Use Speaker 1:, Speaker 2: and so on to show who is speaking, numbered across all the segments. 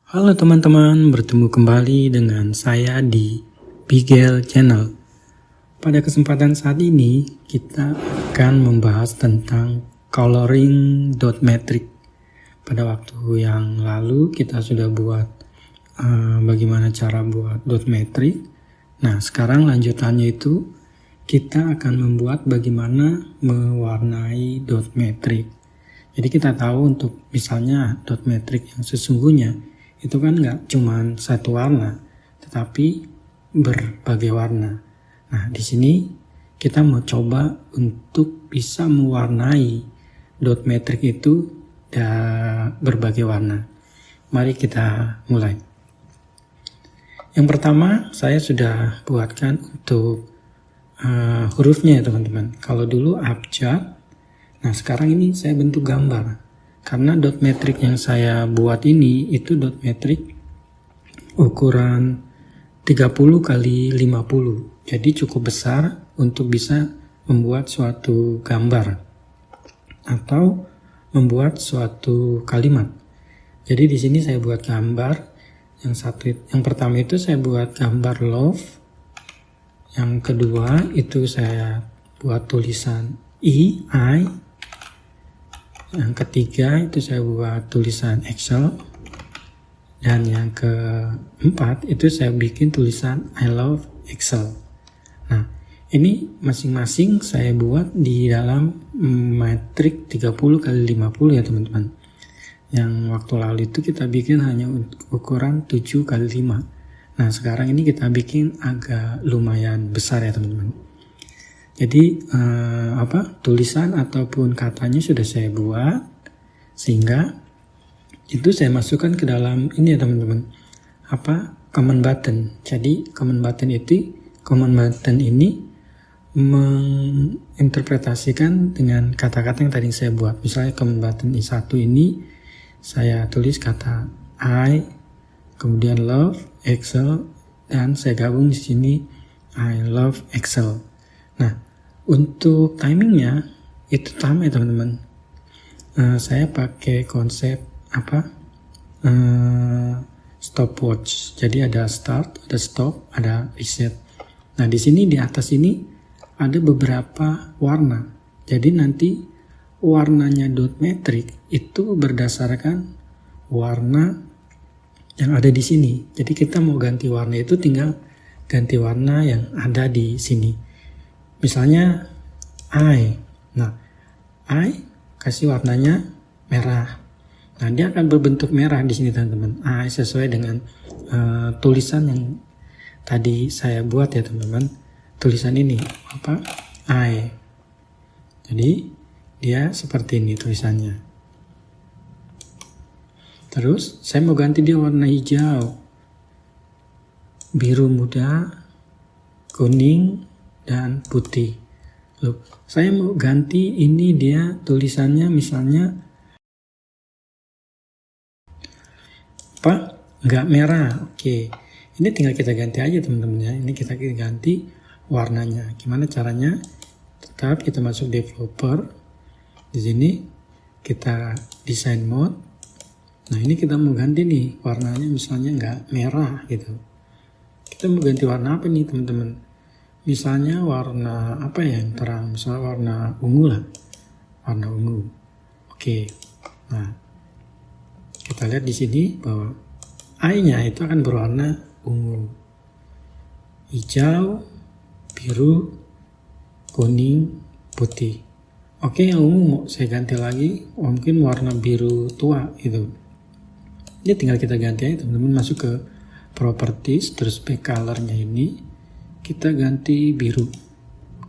Speaker 1: Halo teman-teman, bertemu kembali dengan saya di Bigel Channel. Pada kesempatan saat ini, kita akan membahas tentang coloring dot matrix. Pada waktu yang lalu, kita sudah buat bagaimana cara buat dot matrix. Nah, sekarang lanjutannya itu, kita akan membuat bagaimana mewarnai dot matrix. Jadi kita tahu untuk misalnya dot matrix yang sesungguhnya, itu kan nggak cuma satu warna, tetapi berbagai warna. Nah, di sini kita mau coba untuk bisa mewarnai dot matrix itu berbagai warna. Mari kita mulai. Yang pertama, saya sudah buatkan untuk hurufnya ya teman-teman. Kalau dulu abjad, nah sekarang ini saya bentuk gambar. Karena dot matrix yang saya buat ini itu dot matrix ukuran 30 kali 50. Jadi cukup besar untuk bisa membuat suatu gambar atau membuat suatu kalimat. Jadi di sini saya buat gambar. Yang pertama itu saya buat gambar love. Yang kedua itu saya buat tulisan I. Yang ketiga itu saya buat tulisan Excel. Dan yang keempat itu saya bikin tulisan I love Excel. Nah, ini masing-masing saya buat di dalam matriks 30 kali 50 ya teman-teman. Yang waktu lalu itu kita bikin hanya ukuran 7 kali 5. Nah, sekarang ini kita bikin agak lumayan besar ya teman-teman. Jadi tulisan ataupun katanya sudah saya buat, sehingga itu saya masukkan ke dalam ini ya teman-teman, command button. Jadi command button ini menginterpretasikan dengan kata-kata yang tadi saya buat. Misalnya command button I1 ini saya tulis kata I, kemudian love Excel, dan saya gabung di sini I love Excel. Nah, untuk timingnya itu sama ya teman-teman. Saya pakai konsep stopwatch. Jadi ada start, ada stop, ada reset. Nah, di sini di atas ini ada beberapa warna. Jadi nanti warnanya dot matrix itu berdasarkan warna yang ada di sini. Jadi kita mau ganti warna itu tinggal ganti warna yang ada di sini. Misalnya I. Nah, I kasih warnanya merah. Nah, dia akan berbentuk merah di sini teman-teman. I sesuai dengan tulisan yang tadi saya buat ya teman-teman. Tulisan ini I. Jadi dia seperti ini tulisannya. Terus saya mau ganti dia warna hijau, biru muda, kuning, dan putih. Loh, saya mau ganti ini dia tulisannya misalnya nggak merah. Oke, ini tinggal kita ganti aja teman-teman ya. Ini kita ganti warnanya. Gimana caranya? Tetap kita masuk developer. Di sini kita design mode. Nah, ini kita mau ganti nih warnanya misalnya nggak merah gitu. Kita mau ganti warna apa nih teman-teman? Misalnya warna yang terang, misalnya warna ungu lah, warna ungu. Oke, nah kita lihat di sini bahwa I-nya itu akan berwarna ungu, hijau, biru, kuning, putih. Oke, yang ungu mau saya ganti lagi, mungkin warna biru tua itu. Ini tinggal kita ganti aja teman-teman, masuk ke properties, terus back color-nya ini kita ganti biru.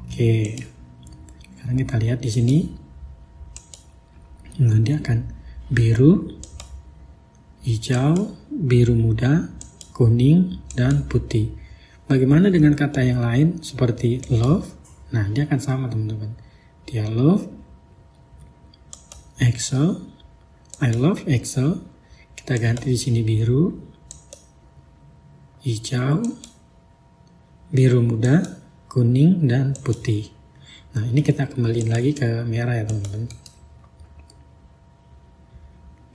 Speaker 1: Oke. Sekarang kita lihat di sini. Nah, dia akan biru, hijau, biru muda, kuning, dan putih. Bagaimana dengan kata yang lain seperti love? Nah, dia akan sama teman-teman. Dia love Excel. I love Excel. Kita ganti di sini biru, hijau, biru muda, kuning, dan putih. Nah, ini kita kembaliin lagi ke merah ya teman-teman.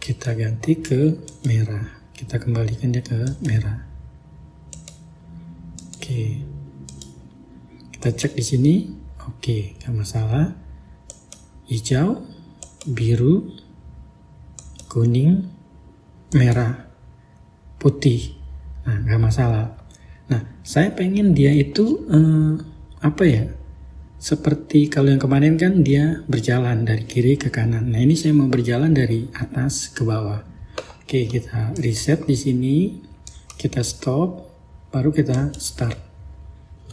Speaker 1: Kita ganti ke merah. Kita kembalikan dia ke merah. Oke. Kita cek di sini. Oke, nggak masalah. Hijau, biru, kuning, merah, putih. Nah, nggak masalah. Nah, saya pengen dia itu seperti kalau yang kemarin kan dia berjalan dari kiri ke kanan. Nah, ini saya mau berjalan dari atas ke bawah. Oke, kita reset di sini, kita stop, baru kita start.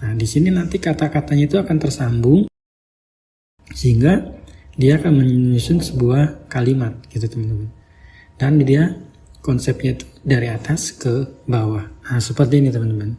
Speaker 1: Nah, di sini nanti kata-katanya itu akan tersambung sehingga dia akan menyusun sebuah kalimat gitu teman-teman. Dan dia konsepnya itu dari atas ke bawah. Nah, seperti ini teman-teman.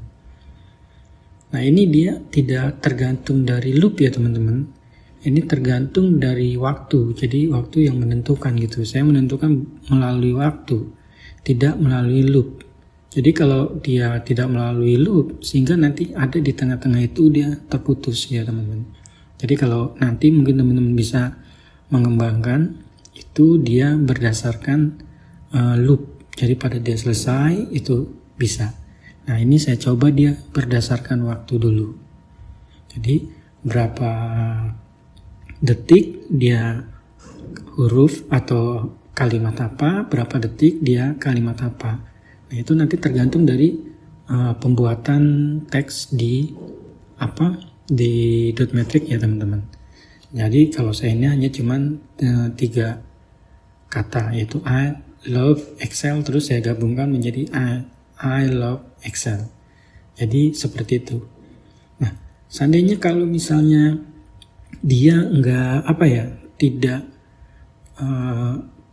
Speaker 1: Nah, ini dia tidak tergantung dari loop ya teman-teman. Ini tergantung dari waktu. Jadi waktu yang menentukan gitu. Saya menentukan melalui waktu, tidak melalui loop. Jadi kalau dia tidak melalui loop, sehingga nanti ada di tengah-tengah itu dia terputus ya teman-teman. Jadi kalau nanti mungkin teman-teman bisa mengembangkan, itu dia berdasarkan loop. Jadi pada dia selesai itu bisa. Nah, ini saya coba dia berdasarkan waktu dulu. Jadi berapa detik dia huruf atau kalimat apa, berapa detik dia kalimat apa. Nah, itu nanti tergantung dari pembuatan teks di dotmetric ya teman-teman. Jadi kalau saya ini hanya cuman 3 kata, yaitu I love Excel, terus saya gabungkan menjadi I love Excel. Jadi seperti itu. Nah, seandainya kalau misalnya dia tidak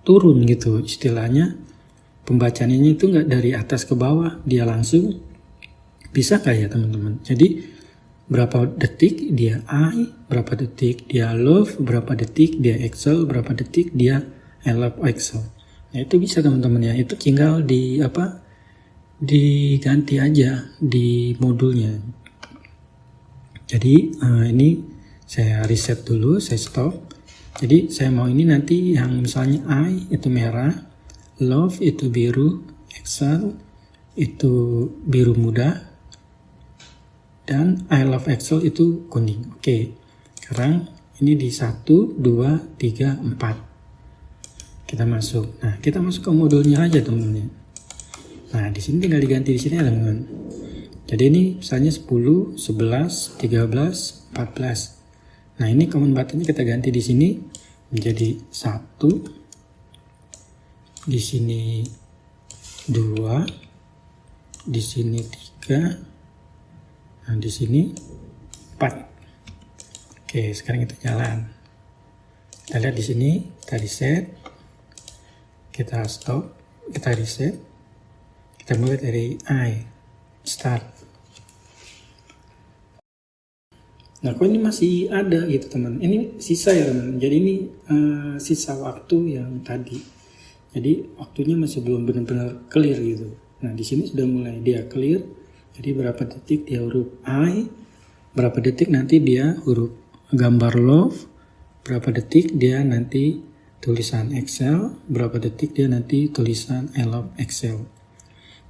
Speaker 1: turun gitu istilahnya, pembacaannya itu nggak dari atas ke bawah, dia langsung, bisa nggak ya teman-teman? Jadi berapa detik dia I, berapa detik dia love, berapa detik dia Excel, berapa detik dia I love Excel. Nah, itu bisa teman-teman ya. Itu tinggal diganti aja di modulnya. Jadi ini saya reset dulu, saya stop. Jadi saya mau ini nanti yang misalnya I itu merah, love itu biru, Excel itu biru muda, dan I love Excel itu kuning. Oke, sekarang ini di 1, 2, 3, 4 kita masuk. Nah, kita masuk ke modulnya aja teman-teman. Nah, di sini tinggal diganti di sini ya teman-teman. Jadi ini misalnya 10, 11, 13, 14. Nah, ini command buttonnya kita ganti di sini menjadi 1, di sini 2, di sini 3, nah di sini 4. Oke, sekarang kita jalan. Kita lihat di sini, kita reset, kita stop, kita reset. Kita mulai dari I, start. Nah, kok ini masih ada gitu teman. Ini sisa ya teman. Jadi ini sisa waktu yang tadi. Jadi waktunya masih belum benar-benar clear gitu. Nah, di sini sudah mulai dia clear. Jadi berapa detik dia huruf I, berapa detik nanti dia huruf gambar love, berapa detik dia nanti tulisan Excel, berapa detik dia nanti tulisan I love Excel.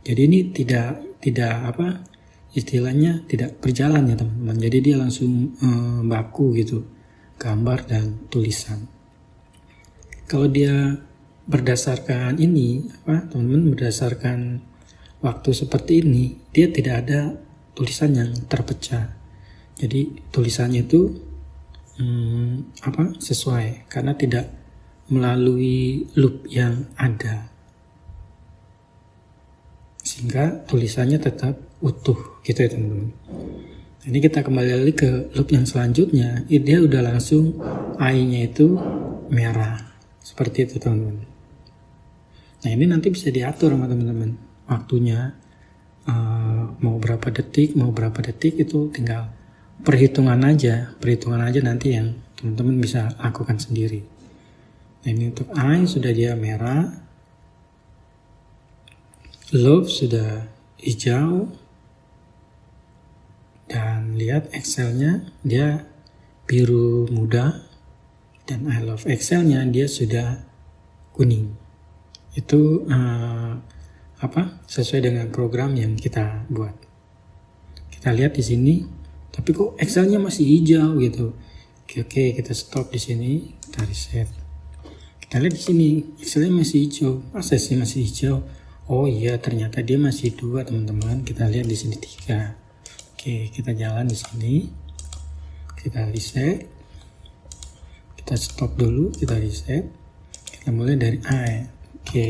Speaker 1: Jadi ini tidak istilahnya tidak berjalan ya teman-teman. Jadi dia langsung baku gitu, gambar dan tulisan. Kalau dia berdasarkan ini teman-teman, berdasarkan waktu seperti ini, dia tidak ada tulisan yang terpecah. Jadi tulisannya itu sesuai karena tidak melalui loop yang ada, sehingga tulisannya tetap utuh gitu ya teman-teman. Ini kita kembali lagi ke loop yang selanjutnya. Dia udah langsung I-nya itu merah seperti itu teman-teman. Nah, ini nanti bisa diatur sama teman-teman waktunya, mau berapa detik itu tinggal perhitungan aja nanti yang teman-teman bisa lakukan sendiri. Nah, ini untuk I sudah dia merah, love sudah hijau, dan lihat Excelnya dia biru muda, dan I love Excelnya dia sudah kuning. Itu sesuai dengan program yang kita buat. Kita lihat di sini, tapi kok Excelnya masih hijau gitu. Oke, kita stop di sini, kita reset. Kita lihat di sini, Excelnya masih hijau. Masa sih masih hijau? Oh iya, ternyata dia masih 2, teman-teman. Kita lihat di sini 3. Oke, kita jalan di sini. Kita reset. Kita stop dulu, kita reset. Kita mulai dari A ya. Oke.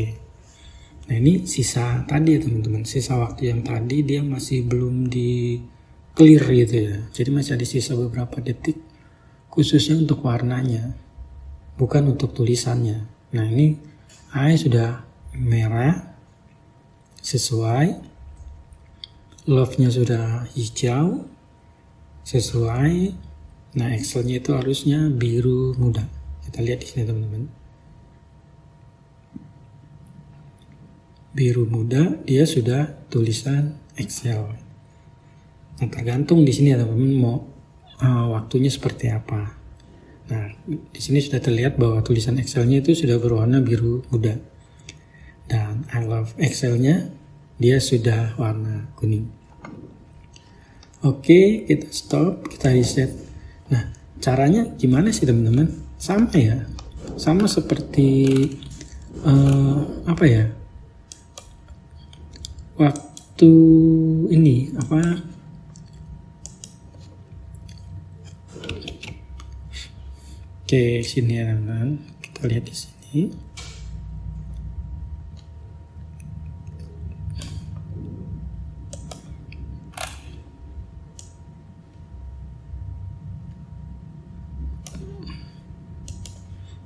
Speaker 1: Nah, ini sisa tadi ya, teman-teman. Sisa waktu yang tadi dia masih belum di clear gitu ya. Jadi masih ada sisa beberapa detik khususnya untuk warnanya, bukan untuk tulisannya. Nah, ini A sudah merah sesuai, love-nya sudah hijau sesuai. Nah, Excelnya itu harusnya biru muda. Kita lihat di sini, teman-teman. Biru muda, dia sudah tulisan Excel. Nah, tergantung di sini ya, teman-teman, mau waktunya seperti apa. Nah, di sini sudah terlihat bahwa tulisan Excelnya itu sudah berwarna biru muda. Dan I love Excelnya dia sudah warna kuning. Oke, kita stop, kita reset. Nah, caranya gimana sih, teman-teman? Sama ya, sama seperti waktu ini Oke, sini ya, teman-teman. Kita lihat di sini.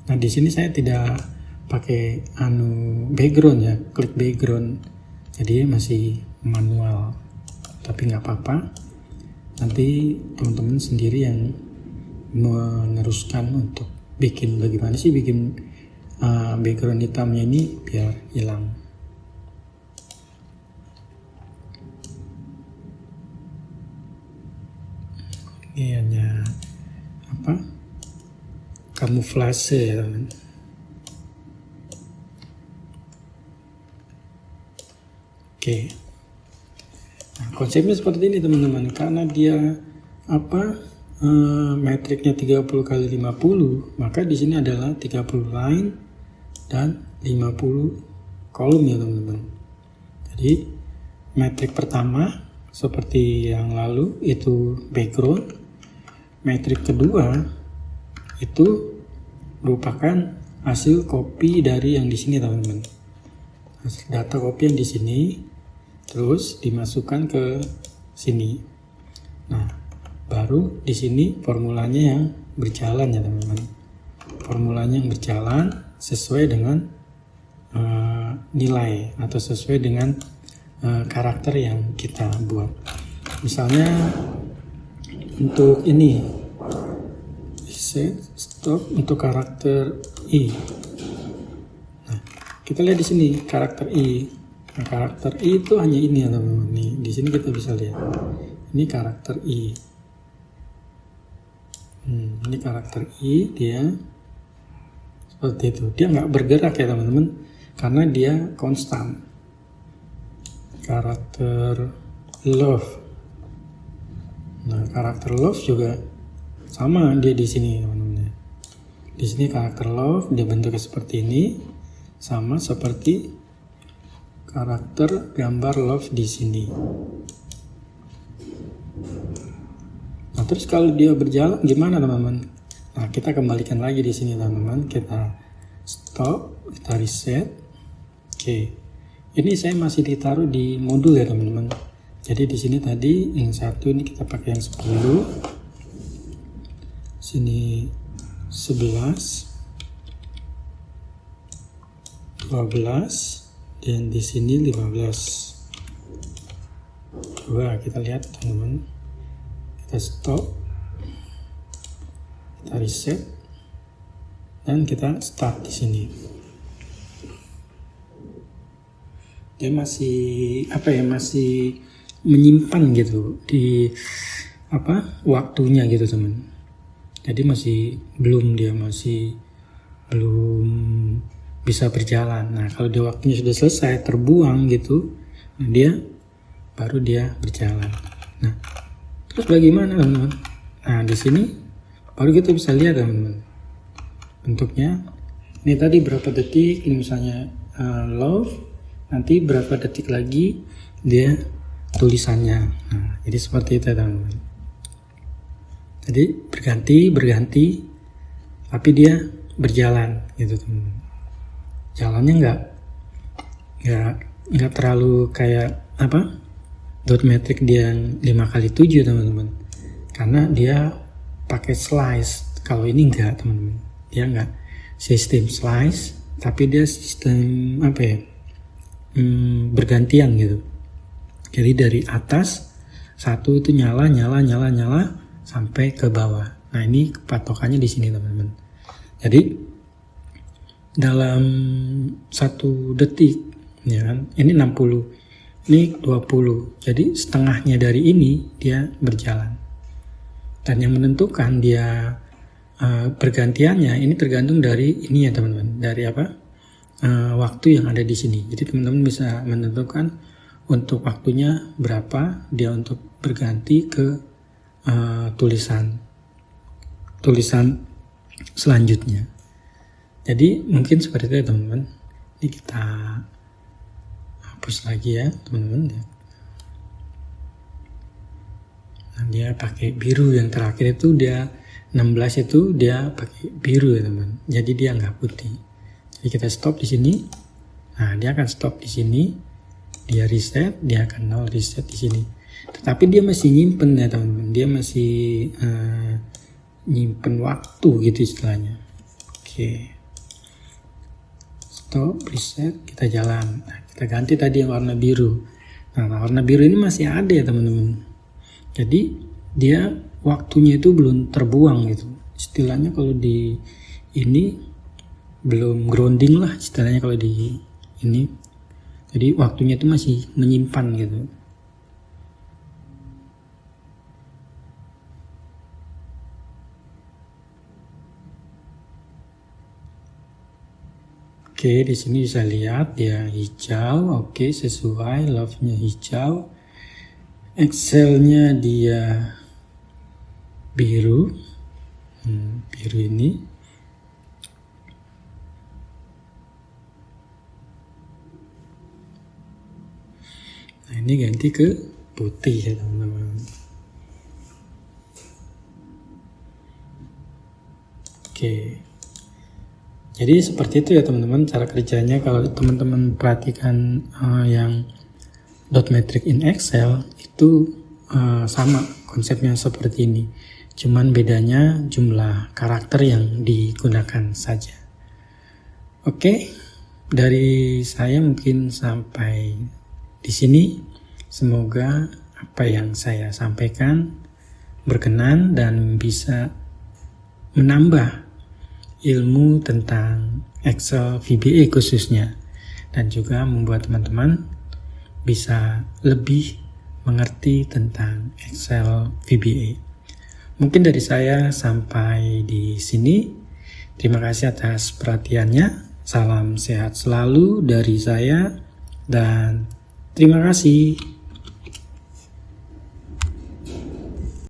Speaker 1: Nah, di sini saya tidak pakai background ya, klik background. Jadi masih manual. Tapi nggak apa-apa. Nanti teman-teman sendiri yang meneruskan untuk bagaimana sih bikin background hitamnya ini biar hilang. Ini hanya kamuflase ya, teman. Oke. Nah, konsepnya seperti ini, teman-teman. Karena dia metriknya 30 kali 50, maka di sini adalah 30 line dan 50 kolom ya, teman-teman. Jadi metrik pertama seperti yang lalu itu background. Metrik kedua itu merupakan hasil copy dari yang di sini, teman-teman. Hasil data copy yang di sini terus dimasukkan ke sini. Nah, baru di sini formulanya yang berjalan ya, teman-teman. Formulanya yang berjalan sesuai dengan nilai atau sesuai dengan karakter yang kita buat. Misalnya untuk ini set stop untuk karakter I. Nah, kita lihat di sini karakter I. Nah, karakter I itu hanya ini ya, teman-teman. Nih, di sini kita bisa lihat. Ini karakter I. Ini karakter I, dia seperti itu. Dia nggak bergerak ya, teman-teman, karena dia konstan. Karakter love. Nah, karakter love juga sama dia di sini, teman-teman. Di sini karakter love dia bentuknya seperti ini, sama seperti karakter gambar love di sini. Nah, terus kalau dia berjalan gimana, teman-teman? Nah, kita kembalikan lagi di sini, teman-teman. Kita stop, kita reset. Oke. Ini saya masih ditaruh di modul ya, teman-teman. Jadi di sini tadi yang satu ini kita pakai yang 10. Sini 11. 12 dan di sini 15. Coba kita lihat, teman-teman. Kita stop, kita reset, dan kita start di sini. Dia masih masih menyimpan gitu di waktunya gitu, teman. Jadi masih belum bisa berjalan. Nah, kalau dia waktunya sudah selesai, terbuang gitu, nah baru dia berjalan. Nah, terus bagaimana teman-teman? Nah, di sini baru kita bisa lihat teman-teman bentuknya. Ini tadi berapa detik, ini misalnya love, nanti berapa detik lagi dia tulisannya. Nah, jadi seperti itu teman-teman. Jadi berganti, tapi dia berjalan gitu teman-teman. Jalannya nggak terlalu kayak dot metric dia 5x7 teman-teman, karena dia pakai slice. Kalau ini enggak teman-teman, dia enggak sistem slice, tapi dia sistem bergantian gitu. Jadi dari atas satu itu nyala sampai ke bawah. Nah, ini patokannya di sini teman-teman. Jadi dalam 1 detik ya kan, ini 60, ini 20, jadi setengahnya dari ini dia berjalan. Dan yang menentukan dia pergantiannya ini tergantung dari ini ya teman-teman, dari waktu yang ada di sini. Jadi teman-teman bisa menentukan untuk waktunya berapa dia untuk berganti ke tulisan selanjutnya. Jadi mungkin seperti itu ya teman-teman. Ini kita hapus lagi ya teman-teman. Nah, dia pakai biru, yang terakhir itu dia 16 itu dia pakai biru ya teman. Jadi dia nggak putih. Jadi kita stop di sini. Nah, dia akan stop di sini. Dia reset, dia akan 0 reset di sini. Tetapi dia masih nyimpen ya teman-teman. Dia masih nyimpen waktu gitu istilahnya. Oke. Stop, reset, kita jalan. Nah, kita ganti tadi yang warna biru. Nah, warna biru ini masih ada ya teman-teman. Jadi dia waktunya itu belum terbuang gitu. Istilahnya kalau di ini belum grounding lah istilahnya kalau di ini. Jadi waktunya itu masih menyimpan gitu. Oke, di sini bisa lihat dia hijau. Oke, sesuai, love-nya hijau. Excel-nya dia biru. Biru ini. Nah, ini ganti ke putih ya teman-teman. Oke. Jadi seperti itu ya teman-teman cara kerjanya. Kalau teman-teman perhatikan yang dot metric in Excel itu sama konsepnya seperti ini. Cuman bedanya jumlah karakter yang digunakan saja. Oke, dari saya mungkin sampai di sini. Semoga apa yang saya sampaikan berkenan dan bisa menambah ilmu tentang Excel VBA khususnya, dan juga membuat teman-teman bisa lebih mengerti tentang Excel VBA. Mungkin dari saya sampai di sini. Terima kasih atas perhatiannya. Salam sehat selalu dari saya dan terima kasih.